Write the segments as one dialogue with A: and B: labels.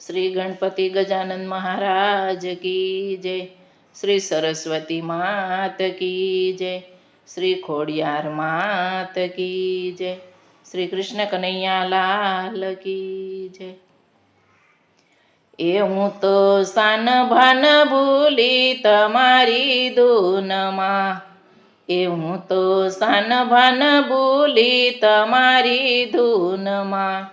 A: श्री गणपति गजानन महाराज की जय। श्री सरस्वती मात की जय। श्री खोडियार मात की जय। श्री कृष्ण कन्हैया लाल की जय। હું તો સાન ભાન ભૂલી તમારી ધૂનમાં, હું તો સાન ભાન ભૂલી તમારી ધૂનમાં,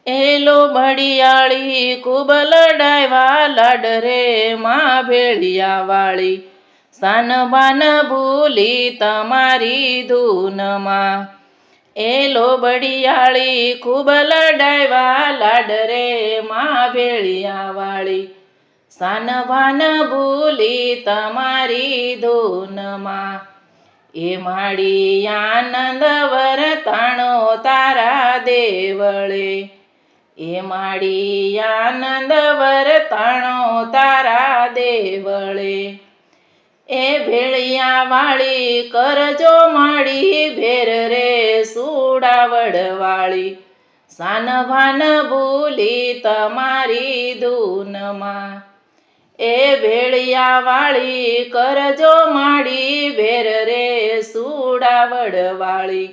A: એલો ભડિયાળી ખૂબ લડાવ્યા લાડ રે માં ભેળિયા વાળી, સાન ભાન ભૂલી તમારી ધૂનમાં, એલો બડિયાળી ખૂબ લડાવ્યા લાડ રે માં ભેળિયા વાળી, સાન ભાન ભૂલી તમારી ધૂનમાં, એ માડી આનંદ વરતાણો તારા દેવળે, એ માડી આનંદ વરતાણો તારા દેવળે, એ ભેળિયા વાળી કરજો માડી ભેર રે સુડાવડ વાળી, સાન ભાન ભૂલી તમારી ધૂનમાં, એ ભેળિયા વાળી કરજો માડી ભેર રે સુડાવડ વાળી,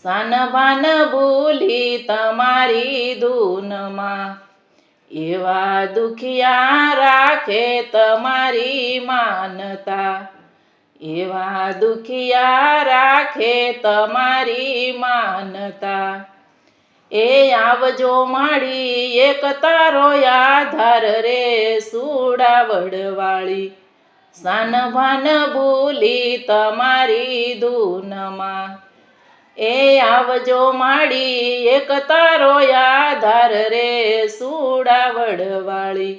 A: સાન ભાન ભૂલી તમારી ધૂનમાં, એવા દુખિયા રાખે તમારી માનતા, એવા દુખિયા રાખે તમારી માનતા, એ આવજો માડી એક તારો આધાર રે સુડાવડ વાળી, સાન ભાન ભૂલી તમારી ધૂનમાં, એ આવજો માડી એક તારો આધાર રે સુડાવડ વાળી,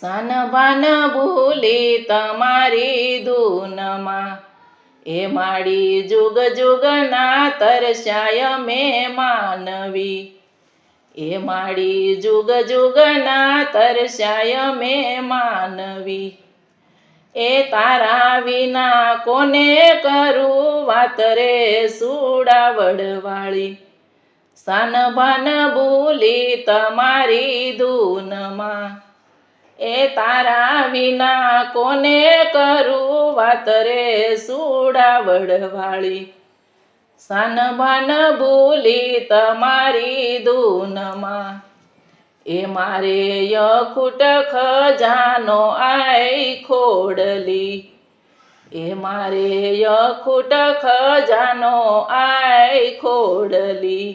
A: સાન ભાન ભૂલી તમારી ધૂનમાં, એ માડી જુગ જુગના તરસ્યા મેં માનવી, એ માડી જુગ જુગના તરસ્યા મેં માનવી, એ તારા વિના કોને કરું વાત રે સુડાવડ વાળી, સાન ભાન ભૂલી તમારી ધૂનમાં, એ તારા વિના કોને કરું વાત રે સુડાવડ વાળી, સાન ભાન ભૂલી તમારી ધૂનમાં, એ મારે અખૂટ ખજાનો આય ખોડલી, એ મારે અખૂટ ખજાનો આય ખોડલી,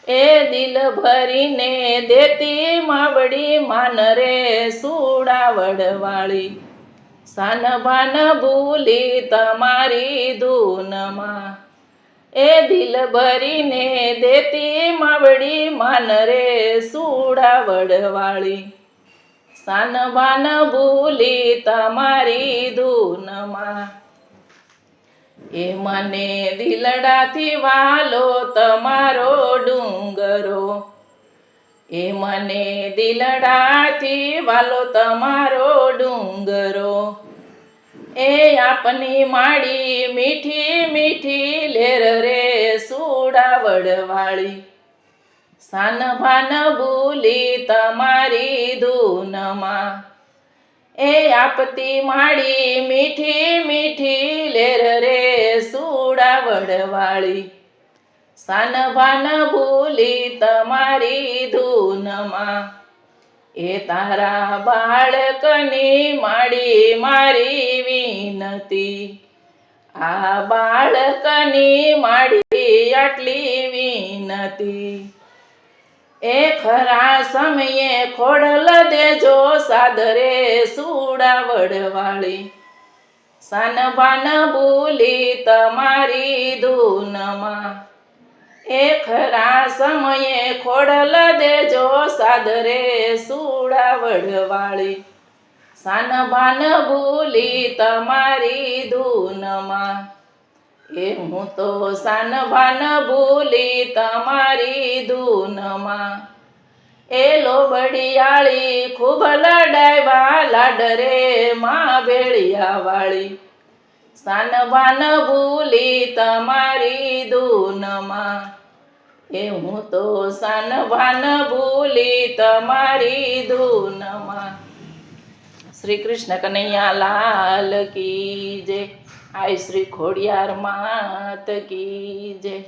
A: એ દિલ ભરીને દેતી માવડી માન રે સુડાવડ વાળી, સાન ભાન ભૂલી તમારી ધૂનમાં, એ દિલ ભરીને દેતી માવડી માન રે સુડાવડ વાળી, સાન ભાન ભૂલી તમારી ધૂનમાં, એ મને દિલડાથી વાલો તમારો ડુંગરો, એ મને દિલડાથી વાલો તમારો ડુંગરો, એ આપની માડી મીઠી મીઠી લેર રે સુડાવડ વાળી, સાન ભાન ભૂલી તમારી ધૂનમાં, એ આપતી માડી મીઠી મીઠી લેર રે સુડાવડ વાળી, સાન ભાન ભૂલી તમારી ધૂનમાં, એ તારા બાળકની માડી મારી વિનતી, આ બાળકની માડી આટલી વિનતી, એ ખરા સમયે ખોડલ દેજો સાદરે સુડાવડ વાળી, સાન ભાન ભૂલી તમારી ધૂનમાં, એ ખરા સમયે ખોડલ દેજો સાદરે સુડાવડ વાળી, સાન ભાન ભૂલી તમારી ધૂનમાં, એ હું તો સાન ભાન ભૂલી તમારી ધૂનમાં, એલો બડિયાળી ખૂબ લડાવ્યા લાડ રે માં ભેળિયા વાળી, સાન ભાન ભૂલી તમારી ધૂનમાં, એ હું તો સાન ભાન ભૂલી તમારી ધૂનમાં. શ્રી કૃષ્ણ કનૈયા લાલ કી જય. આય શ્રી ખોડિયાર માત કી જય.